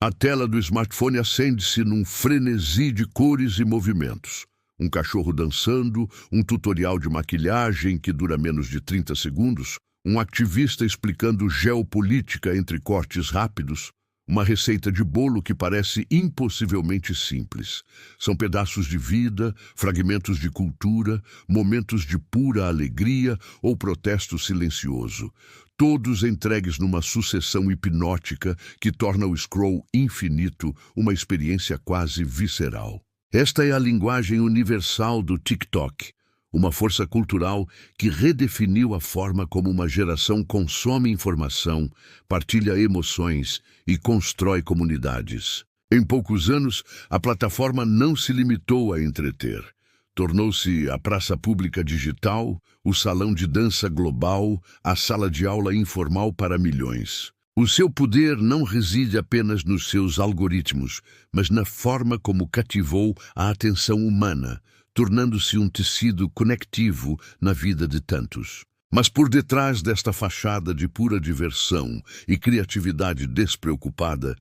A tela do smartphone acende-se num frenesi de cores e movimentos. Um cachorro dançando, um tutorial de maquilhagem que dura menos de 30 segundos, um ativista explicando geopolítica entre cortes rápidos, uma receita de bolo que parece impossivelmente simples. São pedaços de vida, fragmentos de cultura, momentos de pura alegria ou protesto silencioso, todos entregues numa sucessão hipnótica que torna o scroll infinito uma experiência quase visceral. Esta é a linguagem universal do TikTok, uma força cultural que redefiniu a forma como uma geração consome informação, partilha emoções e constrói comunidades. Em poucos anos, a plataforma não se limitou a entreter. Tornou-se a praça pública digital, o salão de dança global, a sala de aula informal para milhões. O seu poder não reside apenas nos seus algoritmos, mas na forma como cativou a atenção humana, tornando-se um tecido conectivo na vida de tantos. Mas por detrás desta fachada de pura diversão e criatividade despreocupada,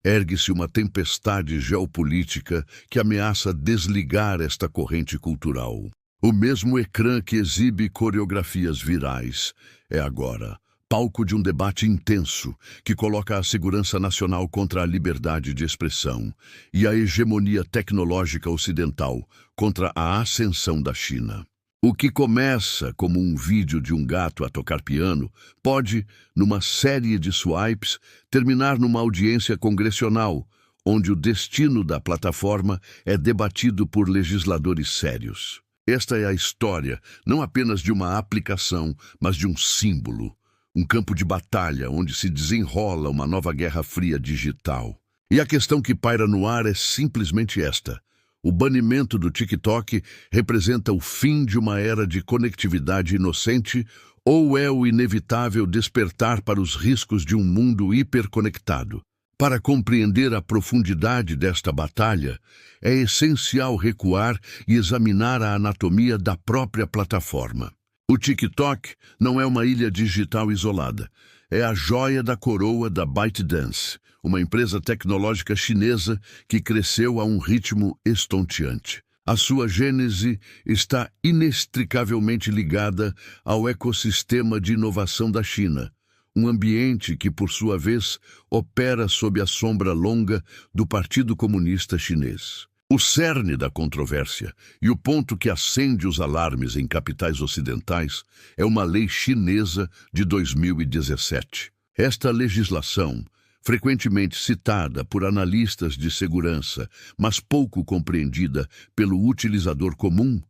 ergue-se uma tempestade geopolítica que ameaça desligar esta corrente cultural. O mesmo ecrã que exibe coreografias virais é agora palco de um debate intenso que coloca a segurança nacional contra a liberdade de expressão e a hegemonia tecnológica ocidental contra a ascensão da China. O que começa como um vídeo de um gato a tocar piano pode, numa série de swipes, terminar numa audiência congressional, onde o destino da plataforma é debatido por legisladores sérios. Esta é a história, não apenas de uma aplicação, mas de um símbolo. Um campo de batalha onde se desenrola uma nova guerra fria digital. E a questão que paira no ar é simplesmente esta. O banimento do TikTok representa o fim de uma era de conectividade inocente ou é o inevitável despertar para os riscos de um mundo hiperconectado? Para compreender a profundidade desta batalha, é essencial recuar e examinar a anatomia da própria plataforma. O TikTok não é uma ilha digital isolada. É a joia da coroa da ByteDance, uma empresa tecnológica chinesa que cresceu a um ritmo estonteante. A sua gênese está inextricavelmente ligada ao ecossistema de inovação da China, um ambiente que, por sua vez, opera sob a sombra longa do Partido Comunista Chinês. O cerne da controvérsia e o ponto que acende os alarmes em capitais ocidentais é uma lei chinesa de 2017. Esta legislação, frequentemente citada por analistas de segurança, mas pouco compreendida pelo utilizador comum,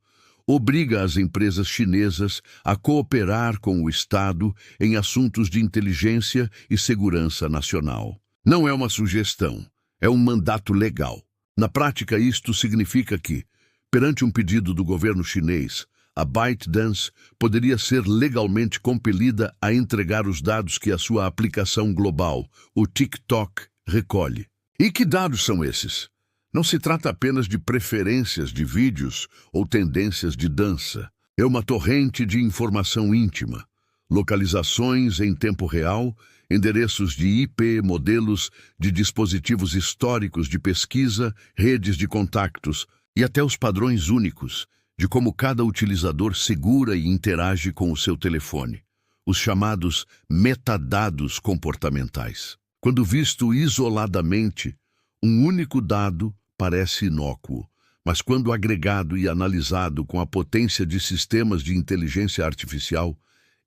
obriga as empresas chinesas a cooperar com o Estado em assuntos de inteligência e segurança nacional. Não é uma sugestão, é um mandato legal. Na prática, isto significa que, perante um pedido do governo chinês, a ByteDance poderia ser legalmente compelida a entregar os dados que a sua aplicação global, o TikTok, recolhe. E que dados são esses? Não se trata apenas de preferências de vídeos ou tendências de dança. É uma torrente de informação íntima, localizações em tempo real, endereços de IP, modelos de dispositivos históricos de pesquisa, redes de contactos e até os padrões únicos de como cada utilizador segura e interage com o seu telefone, os chamados metadados comportamentais. Quando visto isoladamente, um único dado parece inócuo, mas quando agregado e analisado com a potência de sistemas de inteligência artificial,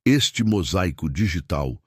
este mosaico digital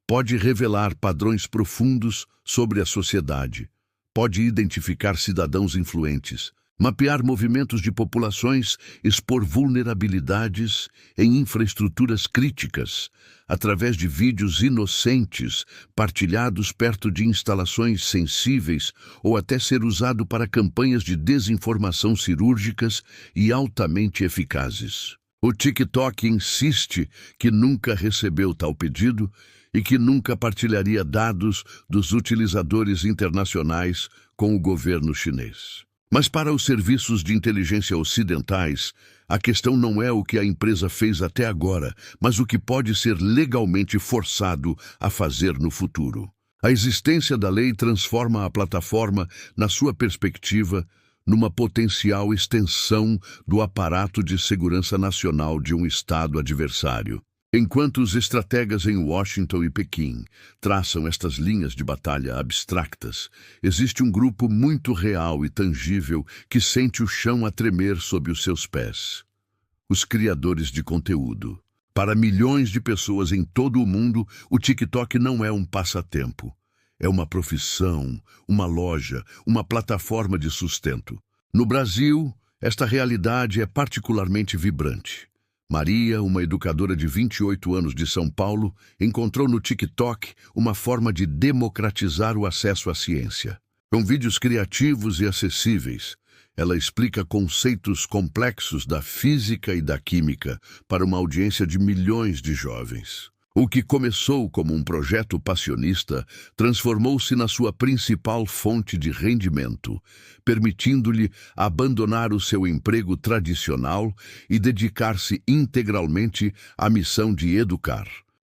pode revelar padrões profundos sobre a sociedade, pode identificar cidadãos influentes, mapear movimentos de populações, expor vulnerabilidades em infraestruturas críticas, através de vídeos inocentes partilhados perto de instalações sensíveis ou até ser usado para campanhas de desinformação cirúrgicas e altamente eficazes. O TikTok insiste que nunca recebeu tal pedido e que nunca partilharia dados dos utilizadores internacionais com o governo chinês. Mas para os serviços de inteligência ocidentais, a questão não é o que a empresa fez até agora, mas o que pode ser legalmente forçado a fazer no futuro. A existência da lei transforma a plataforma, na sua perspectiva, numa potencial extensão do aparato de segurança nacional de um Estado adversário. Enquanto os estrategas em Washington e Pequim traçam estas linhas de batalha abstractas, existe um grupo muito real e tangível que sente o chão a tremer sob os seus pés. Os criadores de conteúdo. Para milhões de pessoas em todo o mundo, o TikTok não é um passatempo. É uma profissão, uma loja, uma plataforma de sustento. No Brasil, esta realidade é particularmente vibrante. Maria, uma educadora de 28 anos de São Paulo, encontrou no TikTok uma forma de democratizar o acesso à ciência. Com vídeos criativos e acessíveis, ela explica conceitos complexos da física e da química para uma audiência de milhões de jovens. O que começou como um projeto passionista transformou-se na sua principal fonte de rendimento, permitindo-lhe abandonar o seu emprego tradicional e dedicar-se integralmente à missão de educar.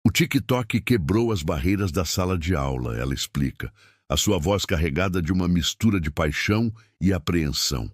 O TikTok quebrou as barreiras da sala de aula, ela explica, a sua voz carregada de uma mistura de paixão e apreensão.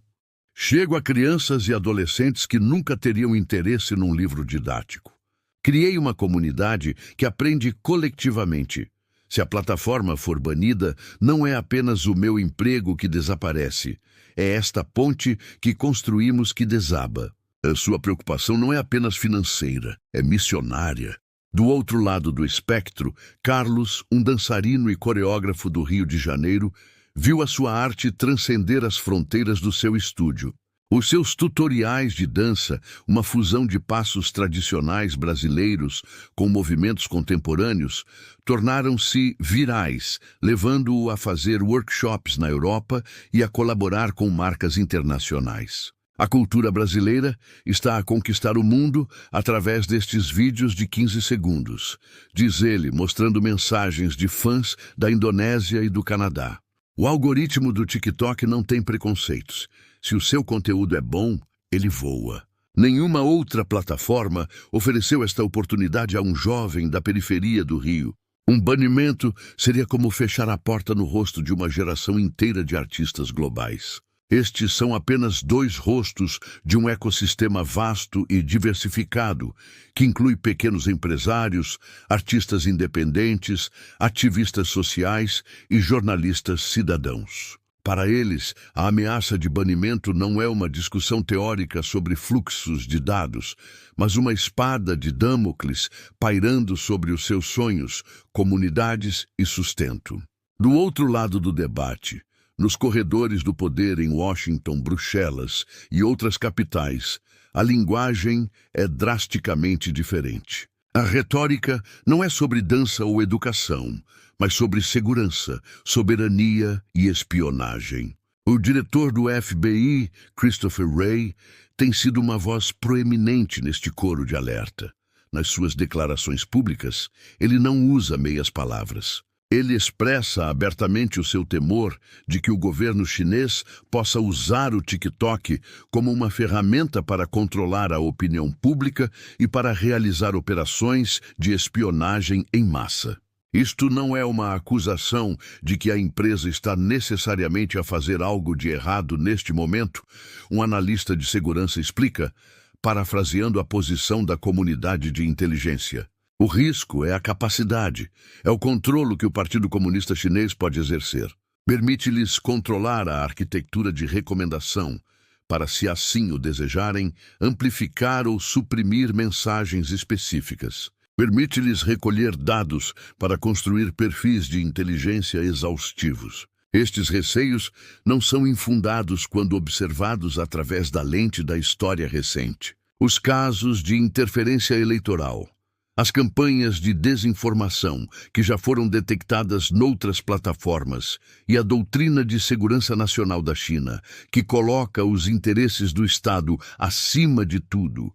Chego a crianças e adolescentes que nunca teriam interesse num livro didático. Criei uma comunidade que aprende colectivamente. Se a plataforma for banida, não é apenas o meu emprego que desaparece. É esta ponte que construímos que desaba. A sua preocupação não é apenas financeira, é missionária. Do outro lado do espectro, Carlos, um dançarino e coreógrafo do Rio de Janeiro, viu a sua arte transcender as fronteiras do seu estúdio. Os seus tutoriais de dança, uma fusão de passos tradicionais brasileiros com movimentos contemporâneos, tornaram-se virais, levando-o a fazer workshops na Europa e a colaborar com marcas internacionais. A cultura brasileira está a conquistar o mundo através destes vídeos de 15 segundos, diz ele, mostrando mensagens de fãs da Indonésia e do Canadá. O algoritmo do TikTok não tem preconceitos. Se o seu conteúdo é bom, ele voa. Nenhuma outra plataforma ofereceu esta oportunidade a um jovem da periferia do Rio. Um banimento seria como fechar a porta no rosto de uma geração inteira de artistas globais. Estes são apenas 2 rostos de um ecossistema vasto e diversificado, que inclui pequenos empresários, artistas independentes, ativistas sociais e jornalistas cidadãos. Para eles, a ameaça de banimento não é uma discussão teórica sobre fluxos de dados, mas uma espada de Damocles pairando sobre os seus sonhos, comunidades e sustento. Do outro lado do debate, nos corredores do poder em Washington, Bruxelas e outras capitais, a linguagem é drasticamente diferente. A retórica não é sobre dança ou educação, mas sobre segurança, soberania e espionagem. O diretor do FBI, Christopher Wray, tem sido uma voz proeminente neste coro de alerta. Nas suas declarações públicas, ele não usa meias palavras. Ele expressa abertamente o seu temor de que o governo chinês possa usar o TikTok como uma ferramenta para controlar a opinião pública e para realizar operações de espionagem em massa. Isto não é uma acusação de que a empresa está necessariamente a fazer algo de errado neste momento, um analista de segurança explica, parafraseando a posição da comunidade de inteligência. O risco é a capacidade, é o controle que o Partido Comunista Chinês pode exercer. Permite-lhes controlar a arquitetura de recomendação, para, se assim o desejarem, amplificar ou suprimir mensagens específicas. Permite-lhes recolher dados para construir perfis de inteligência exaustivos. Estes receios não são infundados quando observados através da lente da história recente. Os casos de interferência eleitoral, as campanhas de desinformação que já foram detectadas noutras plataformas e a doutrina de segurança nacional da China, que coloca os interesses do Estado acima de tudo,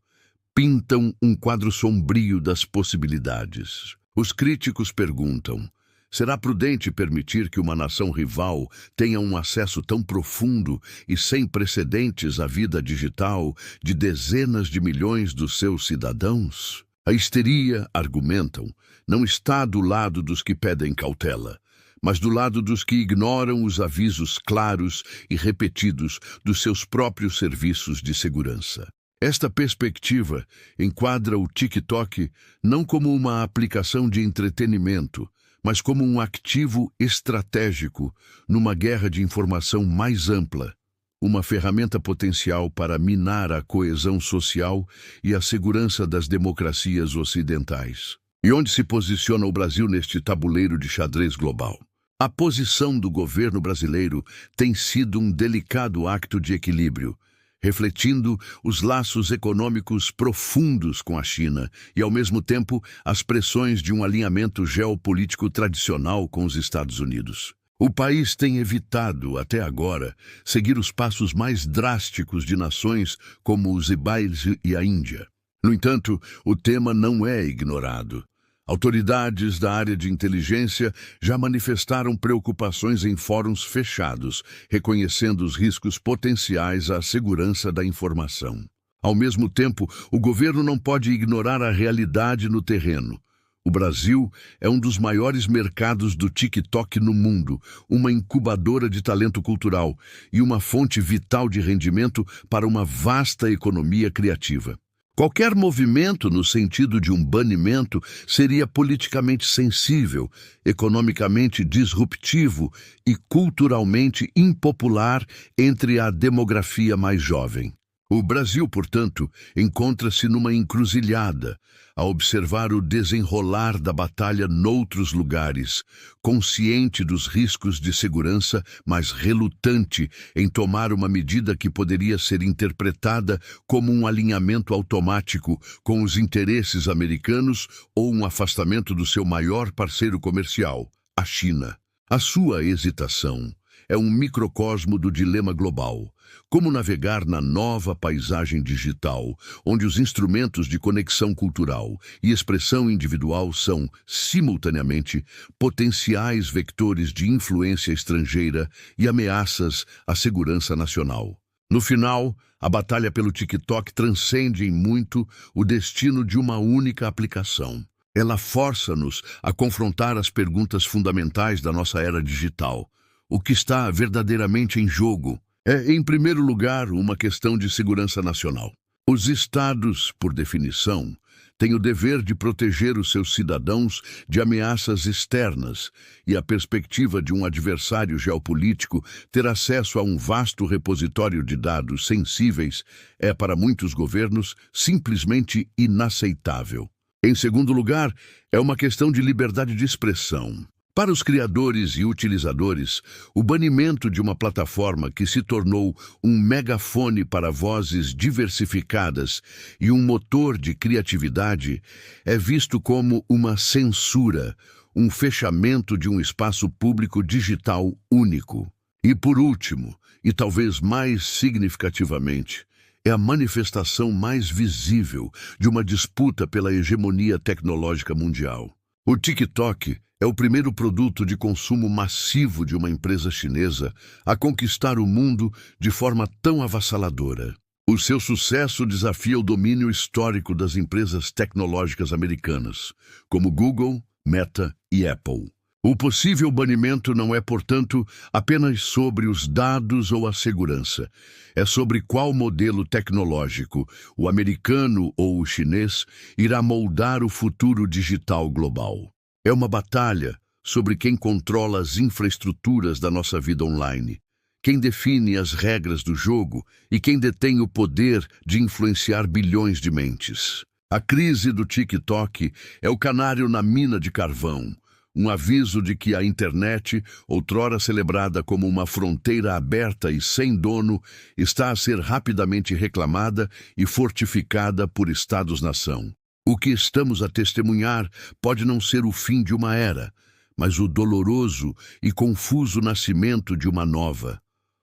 pintam um quadro sombrio das possibilidades. Os críticos perguntam: será prudente permitir que uma nação rival tenha um acesso tão profundo e sem precedentes à vida digital de dezenas de milhões dos seus cidadãos? A histeria, argumentam, não está do lado dos que pedem cautela, mas do lado dos que ignoram os avisos claros e repetidos dos seus próprios serviços de segurança. Esta perspectiva enquadra o TikTok não como uma aplicação de entretenimento, mas como um ativo estratégico numa guerra de informação mais ampla, uma ferramenta potencial para minar a coesão social e a segurança das democracias ocidentais. E onde se posiciona o Brasil neste tabuleiro de xadrez global? A posição do governo brasileiro tem sido um delicado acto de equilíbrio, refletindo os laços econômicos profundos com a China e, ao mesmo tempo, as pressões de um alinhamento geopolítico tradicional com os Estados Unidos. O país tem evitado, até agora, seguir os passos mais drásticos de nações como os IBAIs e a Índia. No entanto, o tema não é ignorado. Autoridades da área de inteligência já manifestaram preocupações em fóruns fechados, reconhecendo os riscos potenciais à segurança da informação. Ao mesmo tempo, o governo não pode ignorar a realidade no terreno. O Brasil é um dos maiores mercados do TikTok no mundo, uma incubadora de talento cultural e uma fonte vital de rendimento para uma vasta economia criativa. Qualquer movimento no sentido de um banimento seria politicamente sensível, economicamente disruptivo e culturalmente impopular entre a demografia mais jovem. O Brasil, portanto, encontra-se numa encruzilhada, a observar o desenrolar da batalha noutros lugares, consciente dos riscos de segurança, mas relutante em tomar uma medida que poderia ser interpretada como um alinhamento automático com os interesses americanos ou um afastamento do seu maior parceiro comercial, a China. A sua hesitação é um microcosmo do dilema global. Como navegar na nova paisagem digital, onde os instrumentos de conexão cultural e expressão individual são, simultaneamente, potenciais vectores de influência estrangeira e ameaças à segurança nacional. No final, a batalha pelo TikTok transcende em muito o destino de uma única aplicação. Ela força-nos a confrontar as perguntas fundamentais da nossa era digital. O que está verdadeiramente em jogo é, em primeiro lugar, uma questão de segurança nacional. Os estados, por definição, têm o dever de proteger os seus cidadãos de ameaças externas, e a perspectiva de um adversário geopolítico ter acesso a um vasto repositório de dados sensíveis é, para muitos governos, simplesmente inaceitável. Em segundo lugar, é uma questão de liberdade de expressão. Para os criadores e utilizadores, o banimento de uma plataforma que se tornou um megafone para vozes diversificadas e um motor de criatividade é visto como uma censura, um fechamento de um espaço público digital único. E por último, e talvez mais significativamente, é a manifestação mais visível de uma disputa pela hegemonia tecnológica mundial. O TikTok é o primeiro produto de consumo massivo de uma empresa chinesa a conquistar o mundo de forma tão avassaladora. O seu sucesso desafia o domínio histórico das empresas tecnológicas americanas, como Google, Meta e Apple. O possível banimento não é, portanto, apenas sobre os dados ou a segurança. É sobre qual modelo tecnológico, o americano ou o chinês, irá moldar o futuro digital global. É uma batalha sobre quem controla as infraestruturas da nossa vida online, quem define as regras do jogo e quem detém o poder de influenciar bilhões de mentes. A crise do TikTok é o canário na mina de carvão, um aviso de que a internet, outrora celebrada como uma fronteira aberta e sem dono, está a ser rapidamente reclamada e fortificada por Estados-nação. O que estamos a testemunhar pode não ser o fim de uma era, mas o doloroso e confuso nascimento de uma nova,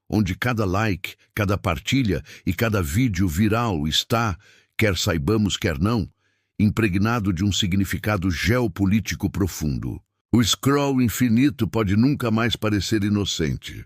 onde cada like, cada partilha e cada vídeo viral está, quer saibamos, quer não, impregnado de um significado geopolítico profundo. O scroll infinito pode nunca mais parecer inocente.